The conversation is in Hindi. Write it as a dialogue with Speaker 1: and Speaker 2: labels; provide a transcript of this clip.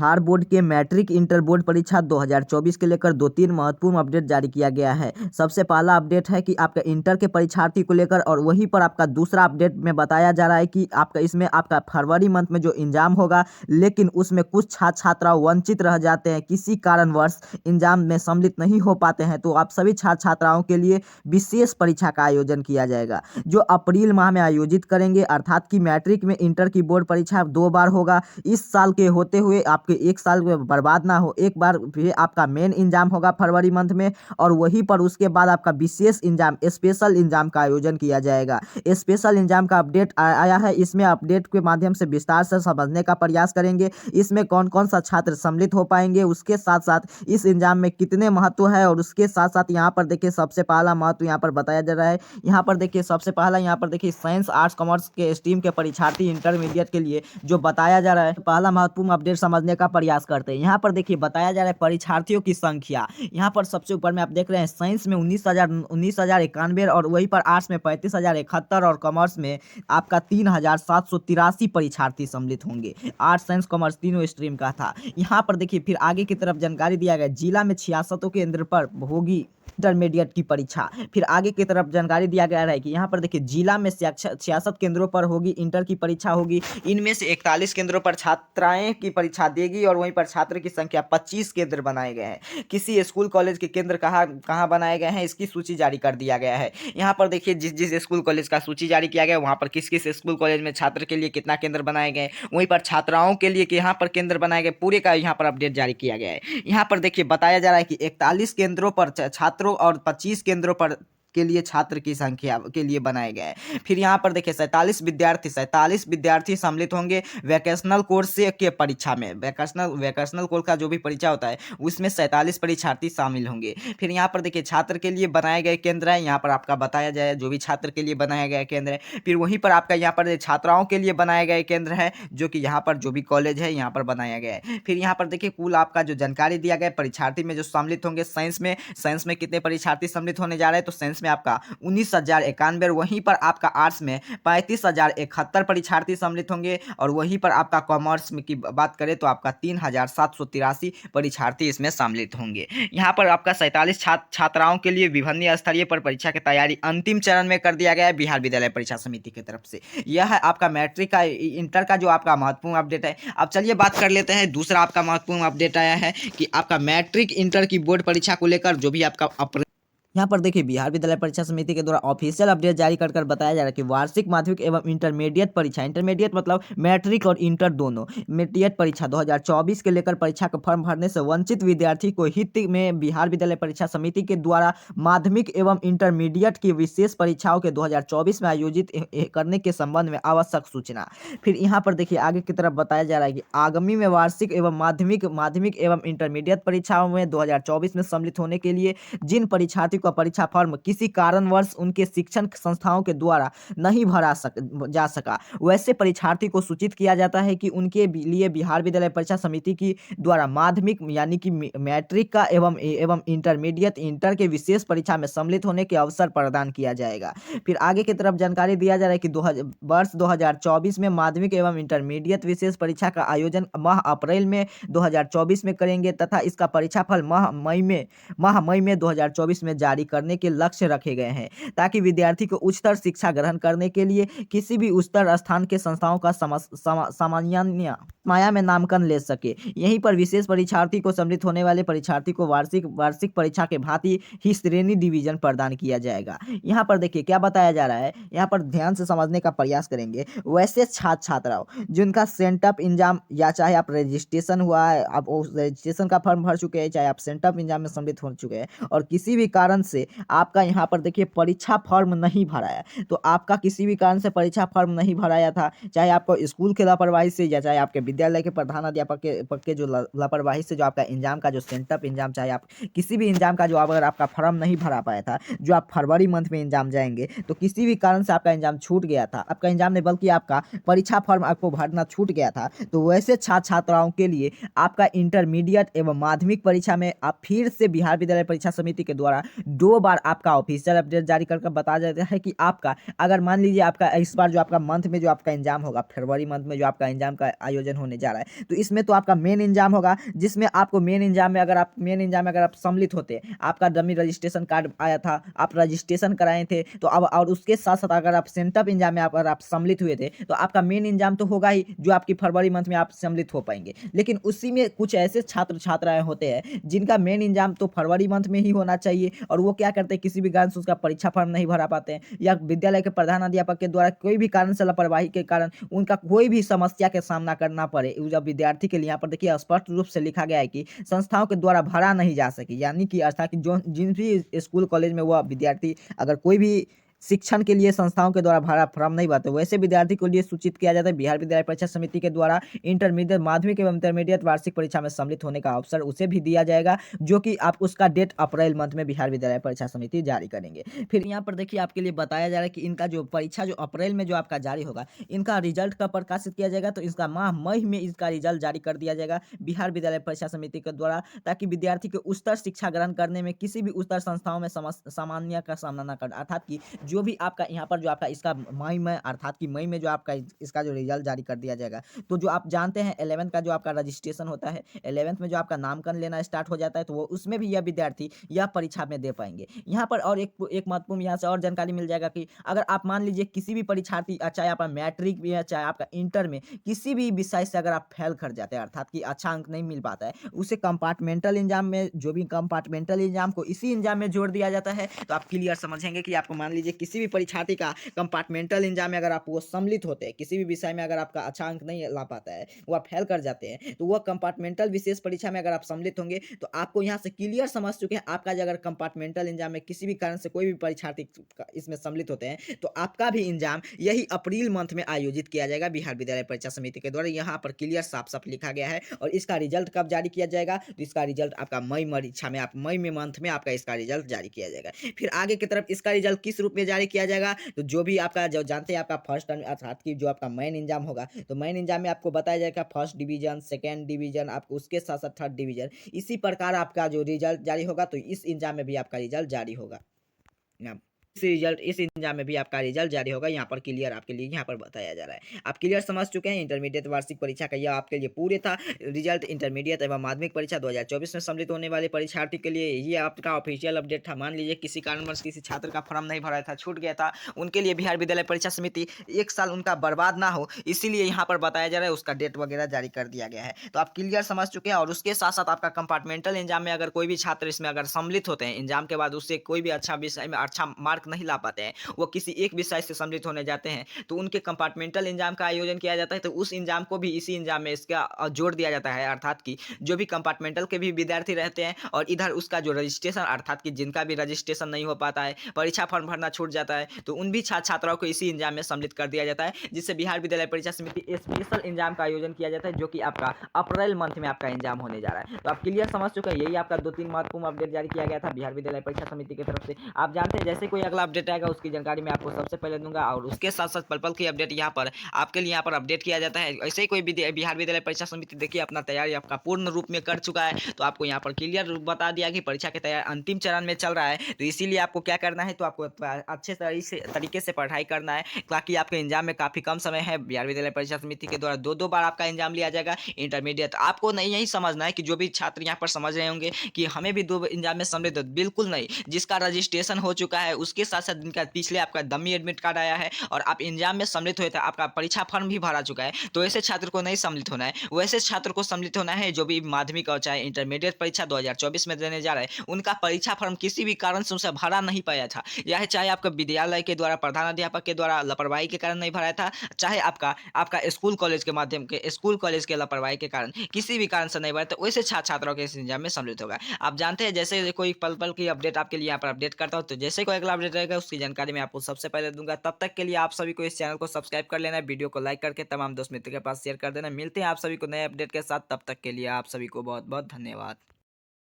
Speaker 1: बिहार बोर्ड के मैट्रिक इंटर बोर्ड परीक्षा 2024 के लेकर 2-3 महत्वपूर्ण अपडेट जारी किया गया है। सबसे पहला अपडेट है कि आपका इंटर के परीक्षार्थी को लेकर, और वहीं पर आपका दूसरा अपडेट में बताया जा रहा है कि आपका इसमें आपका फरवरी मंथ में जो एग्जाम होगा, लेकिन उसमें कुछ छात्र छात्रा वंचित रह जाते हैं, किसी कारणवश एग्जाम में सम्मिलित नहीं हो पाते हैं, तो आप सभी छात्र छात्राओं के लिए विशेष परीक्षा का आयोजन किया जाएगा, जो अप्रैल माह में आयोजित करेंगे। अर्थात कि मैट्रिक में इंटर की बोर्ड परीक्षा 2 बार होगा। इस साल के होते हुए आपके एक साल में बर्बाद ना हो, एक बार भी आपका मेन एग्जाम होगा फरवरी मंथ में, और वहीं पर उसके बाद आपका विशेष एग्जाम, स्पेशल एग्जाम का आयोजन किया जाएगा। स्पेशल एग्जाम का अपडेट आया है, इसमें अपडेट के माध्यम से विस्तार से समझने का प्रयास करेंगे। इसमें कौन कौन सा छात्र सम्मिलित हो पाएंगे, उसके साथ साथ इस एग्जाम में कितने महत्व है, और उसके साथ साथ यहाँ पर देखिए सबसे पहला महत्व यहाँ पर बताया जा रहा है। यहाँ पर देखिए सबसे पहला यहाँ पर देखिए साइंस आर्ट्स कॉमर्स के स्ट्रीम के परीक्षार्थी इंटरमीडिएट के लिए जो बताया जा रहा है, पहला महत्वपूर्ण अपडेट समझने का प्रयास करते हैं। यहाँ पर देखिए बताया जा रहा है परीक्षार्थियों की संख्या। यहाँ पर सबसे ऊपर में आप देख रहे हैं साइंस में 19,091, और वहीं पर आर्ट्स में 35,071, और कॉमर्स में आपका 3,783 परीक्षार्थी सम्मिलित होंगे। आर्ट्स साइंस कॉमर्स तीनों स्ट्रीम का था। यहाँ पर देखिए फिर आगे की तरफ जानकारी दिया गया, जिला में 66 केंद्र पर होगी इंटरमीडिएट की परीक्षा। फिर आगे की तरफ जानकारी दिया गया है कि यहाँ पर देखिए जिला में 66 केंद्रों पर होगी इंटर की परीक्षा होगी। इनमें से 41 केंद्रों पर छात्राएं की परीक्षा देगी, और वहीं पर छात्र की संख्या 25 केंद्र बनाए गए हैं। किसी स्कूल कॉलेज के केंद्र कहाँ बनाए गए हैं, इसकी सूची जारी कर दिया गया है। यहाँ पर देखिए जिस स्कूल कॉलेज का सूची जारी किया गया है, वहाँ पर किस किस स्कूल कॉलेज में छात्र के लिए कितना केंद्र बनाए गए, वहीं पर छात्राओं के लिए यहाँ पर केंद्र बनाए गए, पूरे का यहाँ पर अपडेट जारी किया गया है। यहाँ पर देखिए बताया जा रहा है कि 41 केंद्रों पर छात्रों और 25 केंद्रों पर के लिए छात्र की संख्या के लिए बनाए गए हैं। फिर यहाँ पर देखिए 47 विद्यार्थी सम्मिलित होंगे वैकेशनल कोर्स से के परीक्षा में। वैकेशनल कोर्स का जो भी परीक्षा होता है उसमें 47 परीक्षार्थी शामिल होंगे। फिर यहाँ पर देखिए छात्र के लिए बनाए गए केंद्र है, यहाँ पर आपका बताया जाए जो भी छात्र के लिए बनाया गया केंद्र है। फिर वहीं पर आपका यहाँ पर छात्राओं के लिए बनाए गए केंद्र है, जो कि यहाँ पर जो भी कॉलेज है यहाँ पर बनाया गया है। फिर यहाँ पर देखिए कुल आपका जो जानकारी दिया गया परीक्षार्थी में जो सम्मिलित होंगे, साइंस में कितने परीक्षार्थी सम्मिलित होने जा रहे हैं, तो साइंस में आपका 19,091, वहीं पर आपका आर्ट्स में 35,071 परीक्षार्थी सम्मिलित होंगे, और वहीं पर आपका कॉमर्स में की बात करें तो आपका 3,783 परीक्षार्थी इसमें सम्मिलित होंगे। यहाँ पर आपका 47 छात्राओं के लिए विभिन्न स्तरीय पर परीक्षा की तैयारी अंतिम चरण में कर दिया गया है बिहार विद्यालय परीक्षा समिति की तरफ से। यह है आपका मैट्रिक का इंटर का जो आपका महत्वपूर्ण अपडेट है। अब चलिए बात कर लेते हैं दूसरा आपका महत्वपूर्ण अपडेट आया है कि आपका मैट्रिक इंटर की बोर्ड परीक्षा को लेकर जो भी आपका यहाँ पर देखिए बिहार विद्यालय परीक्षा समिति के द्वारा ऑफिशियल अपडेट जारी कर बताया जा रहा है कि वार्षिक माध्यमिक एवं इंटरमीडिएट परीक्षा, इंटरमीडिएट मतलब मैट्रिक और इंटर दोनों, इंटरमीडिएट परीक्षा 2024 के लेकर परीक्षा का फॉर्म भरने से वंचित विद्यार्थी को हित में बिहार विद्यालय परीक्षा समिति के द्वारा माध्यमिक एवं इंटरमीडिएट की विशेष परीक्षाओं के 2024 में आयोजित करने के संबंध में आवश्यक सूचना। फिर यहाँ पर देखिए आगे की तरफ बताया जा रहा है कि आगामी में वार्षिक एवं माध्यमिक एवं इंटरमीडिएट परीक्षाओं में 2024 में सम्मिलित होने के लिए जिन परीक्षार्थी का परीक्षा फॉर्म किसी कारणवश उनके शिक्षण संस्थाओं के द्वारा नहीं भरा जा सका, वैसे परीक्षार्थी को सूचित किया जाता है कि उनके लिए बिहार विद्यालय परीक्षा समिति की द्वारा माध्यमिक यानी कि मैट्रिक का एवं इंटरमीडिएट इंटर के विशेष परीक्षा में सम्मिलित होने के अवसर प्रदान किया जाएगा। फिर आगे की तरफ जानकारी दिया जा रहा है कि वर्ष 2024 में माध्यमिक एवं इंटरमीडिएट विशेष परीक्षा का आयोजन माह अप्रैल में 2024 में करेंगे, तथा इसका परीक्षाफल माह मई में 2024 में जारी करने के लक्ष्य रखे गए हैं, ताकि विद्यार्थी को उच्चतर शिक्षा ग्रहण करने के लिए किसी भी उच्चतर स्थान के संस्थाओं का सामान्य माया में नामांकन ले सके। यहीं पर विशेष परीक्षार्थी को सम्मिलित होने वाले परीक्षार्थी को वार्षिक परीक्षा के भांति ही श्रेणी डिवीजन प्रदान किया जाएगा। यहाँ पर देखिए क्या बताया जा रहा है, यहाँ पर ध्यान से समझने का प्रयास करेंगे। वैसे छात्र छात्राओं जिनका सेंटअप एग्जाम, या चाहे आप रजिस्ट्रेशन हुआ है, आप रजिस्ट्रेशन का फॉर्म भर चुके हैं, चाहे आप सेंटअप एग्जाम में सम्मिलित हो चुके हैं, और किसी भी कारण से आपका यहाँ पर देखिए परीक्षा फॉर्म नहीं भराया, तो आपका किसी भी कारण से परीक्षा फॉर्म नहीं भराया था, चाहे आपको स्कूल के लापरवाही से या चाहे आपके विद्यालय के प्रधानाध्यापक के जो लापरवाही से जो आपका एग्जाम का जो सेंटअप एग्जाम, चाहे आप किसी भी एग्जाम का जो अगर आपका फॉर्म नहीं भरा पाया था, जो आप फरवरी मंथ में एग्जाम जाएंगे, तो किसी भी कारण से आपका एग्जाम छूट गया था, आपका एग्जाम नहीं बल्कि आपका परीक्षा फॉर्म आपको भरना छूट गया था, तो वैसे छात्र छात्राओं के लिए आपका इंटरमीडिएट एवं माध्यमिक परीक्षा में आप फिर से बिहार विद्यालय परीक्षा समिति के द्वारा 2 बार आपका ऑफिशियल अपडेट जारी कर बताया जाता है कि आपका अगर मान लीजिए आपका इस बार जो आपका मंथ में जो आपका एग्जाम होगा, फरवरी मंथ में जो आपका एग्जाम का आयोजन होने जा रहा है, तो इसमें तो आपका मेन एग्जाम होगा, जिसमें आपको मेन एग्जाम में अगर आप सम्मिलित होते, आपका डमी रजिस्ट्रेशन कार्ड आया था, आप रजिस्ट्रेशन कराए थे, तो अब और उसके साथ साथ अगर आप सेंटअप एग्जाम में अगर आप सम्मिलित हुए थे, तो आपका मेन एग्जाम तो होगा ही, जो आपकी फरवरी मंथ में आप सम्मिलित हो पाएंगे। लेकिन उसी में कुछ ऐसे छात्र छात्राएं होते हैं जिनका मेन एग्जाम तो फरवरी मंथ में ही होना चाहिए, और वो क्या करते हैं, किसी भी कारण से उसका परीक्षा फॉर्म नहीं भरा पाते हैं, या विद्यालय के प्रधानाध्यापक के द्वारा कोई भी कारण से लापरवाही के कारण उनका कोई भी समस्या के सामना करना पड़े, जब विद्यार्थी के लिए यहाँ पर देखिए स्पष्ट रूप से लिखा गया है कि संस्थाओं के द्वारा भरा नहीं जा सके, यानी कि अर्थात कि जो जिन भी स्कूल कॉलेज में वह विद्यार्थी अगर कोई भी शिक्षण के लिए संस्थाओं के द्वारा भरा फॉर्म नहीं भरते, वैसे विद्यार्थी को लिए सूचित किया जाता है बिहार विद्यालय परीक्षा समिति के द्वारा इंटरमीडिएट, माध्यमिक एवं इंटरमीडिएट वार्षिक परीक्षा में सम्मिलित होने का अवसर उसे भी दिया जाएगा, जो कि आप उसका डेट अप्रैल मंथ में बिहार विद्यालय परीक्षा समिति जारी करेंगे। फिर यहाँ पर देखिए आपके लिए बताया जा रहा है कि इनका जो परीक्षा जो अप्रैल में जो आपका जारी होगा, इनका रिजल्ट कब प्रकाशित किया जाएगा, तो इसका माह मई में इसका रिजल्ट जारी कर दिया जाएगा बिहार विद्यालय परीक्षा समिति के द्वारा, ताकि विद्यार्थी को उच्चतर शिक्षा ग्रहण करने में किसी भी उच्चतर संस्थाओं में सामान्य का सामना न कर, अर्थात कि जो भी आपका यहाँ पर जो आपका इसका मई में अर्थात कि मई में जो आपका इसका जो रिजल्ट जारी कर दिया जाएगा, तो जो आप जानते हैं 11th का जो आपका रजिस्ट्रेशन होता है, 11th में जो आपका नामकरण लेना स्टार्ट हो जाता है, तो वो उसमें भी यह विद्यार्थी यह परीक्षा में दे पाएंगे। यहाँ पर और एक महत्वपूर्ण यहाँ से और जानकारी मिल जाएगा कि अगर आप मान लीजिए किसी भी परीक्षार्थी, चाहे आपका मैट्रिक में या चाहे आपका इंटर में किसी भी विषय से अगर आप फेल कर जाते हैं, अर्थात कि अच्छा अंक नहीं मिल पाता है, उसे कंपार्टमेंटल एग्जाम में, जो भी कंपार्टमेंटल एग्जाम को इसी एग्जाम में जोड़ दिया जाता है। तो आप क्लियर समझेंगे कि आपको मान लीजिए किसी भी परीक्षार्थी का कंपार्टमेंटल एग्जाम में अगर आप वो सम्मिलित होते हैं, किसी भी विषय में अगर आपका अच्छा अंक नहीं ला पाता है, वो आप फेल कर जाते हैं, तो वह कंपार्टमेंटल विशेष परीक्षा में अगर आप सम्मिलित होंगे, तो आपको यहाँ से क्लियर समझ चुके हैं, आपका जो अगर कंपार्टमेंटल एग्जाम में किसी भी कारण से कोई भी परीक्षार्थी इसमें सम्मिलित होते हैं, तो आपका भी एग्जाम यही अप्रैल मंथ में आयोजित किया जाएगा बिहार विद्यालय परीक्षा समिति के द्वारा। यहाँ पर क्लियर साफ साफ लिखा गया है। और इसका रिजल्ट कब जारी किया जाएगा, तो इसका रिजल्ट आपका मई परीक्षा में, आप मई में मंथ में आपका इसका रिजल्ट जारी किया जाएगा। फिर आगे की तरफ इसका रिजल्ट किस रूप में जारी किया जाएगा, तो जो भी आपका जो जानते हैं आपका फर्स्ट टर्म अर्थात कि जो आपका मेन एग्जाम होगा, तो मेन एग्जाम में आपको बताया जाएगा फर्स्ट डिवीजन, सेकेंड डिवीजन, आपको उसके साथ साथ थर्ड डिवीजन, इसी प्रकार आपका जो रिजल्ट जारी होगा, तो इस एग्जाम में भी आपका रिजल्ट जारी होगा। इस एग्जाम में भी आपका रिजल्ट जारी होगा। यहाँ पर क्लियर आपके लिए यहाँ पर बताया जा रहा है। आप क्लियर समझ चुके हैं इंटरमीडिएट वार्षिक परीक्षा का यह आपके लिए पूरे था रिजल्ट। इंटरमीडिएट एवं माध्यमिक परीक्षा 2024 में सम्मिलित होने वाले परीक्षार्थी के लिए ये आपका ऑफिशियल अपडेट था। मान लीजिए किसी कारणवश किसी छात्र का फॉर्म नहीं भरा था, छूट गया था, उनके लिए बिहार विद्यालय परीक्षा समिति एक साल उनका बर्बाद ना हो, इसीलिए यहाँ पर बताया जा रहा है, उसका डेट वगैरह जारी कर दिया गया है। तो आप क्लियर समझ चुके हैं। और उसके साथ साथ आपका कंपार्टमेंटल एग्जाम में अगर कोई भी छात्र इसमें अगर सम्मिलित होते हैं, एग्जाम के बाद उससे कोई भी अच्छा विषय में अच्छा मार्क नहीं ला पाते हैं, वो किसी एक विषय से सम्मिलित होने जाते हैं, तो उनके कंपार्टमेंटल एग्जाम का आयोजन किया जाता है। तो उस एग्जाम को भी इसी एग्जाम में इसका जोड़ दिया जाता है, अर्थात कि जो भी कंपार्टमेंटल के भी विद्यार्थी रहते हैं और इधर उसका जो रजिस्ट्रेशन, अर्थात कि जिनका भी रजिस्ट्रेशन नहीं हो पाता है, परीक्षा फॉर्म भरना छूट जाता है, तो उन भी छात्राओं को इसी एग्जाम में सम्मिलित कर दिया जाता है, जिससे बिहार विद्यालय परीक्षा समिति स्पेशल एग्जाम का आयोजन किया जाता है, जो कि आपका अप्रैल मंथ में आपका एग्जाम होने जा रहा है। तो आप क्लियर समझ चुके हैं। यही आपका 2-3 महत्वपूर्ण अपडेट जारी किया गया था बिहार विद्यालय परीक्षा समिति की तरफ से। आप जानते हैं जैसे कोई अगला अपडेट आएगा उसकी जानकारी मैं आपको सबसे पहले दूंगा, और उसके साथ साथ पल पल की अपडेट यहाँ पर आपके लिए यहाँ पर अपडेट किया जाता है। ऐसे ही कोई बिहार विद्यालय परीक्षा समिति देखिए अपना तैयारी आपका पूर्ण रूप में कर चुका है, तो आपको यहाँ पर क्लियर बता दिया कि परीक्षा की तैयारी अंतिम चरण में चल रहा है। तो इसीलिए आपको क्या करना है, तो आपको अच्छे तरीके से पढ़ाई करना है, ताकि आपके एग्जाम में काफी कम समय है। बिहार विद्यालय परीक्षा समिति के द्वारा 2-2 बार आपका एग्जाम लिया जाएगा इंटरमीडिएट। आपको नहीं यही समझना है कि जो भी छात्र यहाँ पर समझ रहे होंगे कि हमें भी 2 एग्जाम में सम्मिलित, बिल्कुल नहीं। जिसका रजिस्ट्रेशन हो चुका है उसके साथ साथ जिनका पिछले आपका डमी एडमिट कार्ड आया है और आप एग्जाम में सम्मिलित हुए थे, आपका परीक्षा फॉर्म भी भरा चुका है, तो ऐसे छात्र को नहीं सम्मिलित होना है। वैसे छात्र को सम्मिलित होना है जो भी माध्यमिक और चाहे इंटरमीडिएट परीक्षा 2024 में देने जा रहे हैं, उनका परीक्षा फॉर्म किसी भी कारण से उसे भरा नहीं पाया था, या चाहे आपका विद्यालय के द्वारा प्रधानाध्यापक के द्वारा लापरवाही के कारण नहीं भराया था, चाहे आपका आपका स्कूल कॉलेज के माध्यम के स्कूल कॉलेज के लापरवाही के कारण किसी भी कारण से नहीं भरा, तो वैसे छात्रों के इस एग्जाम में सम्मिलित होगा। आप जानते हैं जैसे कोई पल पल की अपडेट आपके लिए यहाँ पर अपडेट करता हूँ, तो जैसे कोई अगला अपडेट रहेगा उसकी जानकारी मैं आपको सबसे पहले दूंगा। तब तक के लिए आप सभी को इस चैनल को सब्सक्राइब कर लेना है, वीडियो को लाइक करके तमाम दोस्त मित्र के पास शेयर कर देना। मिलते हैं आप सभी को नए अपडेट के साथ, तब तक के लिए आप सभी को बहुत बहुत धन्यवाद।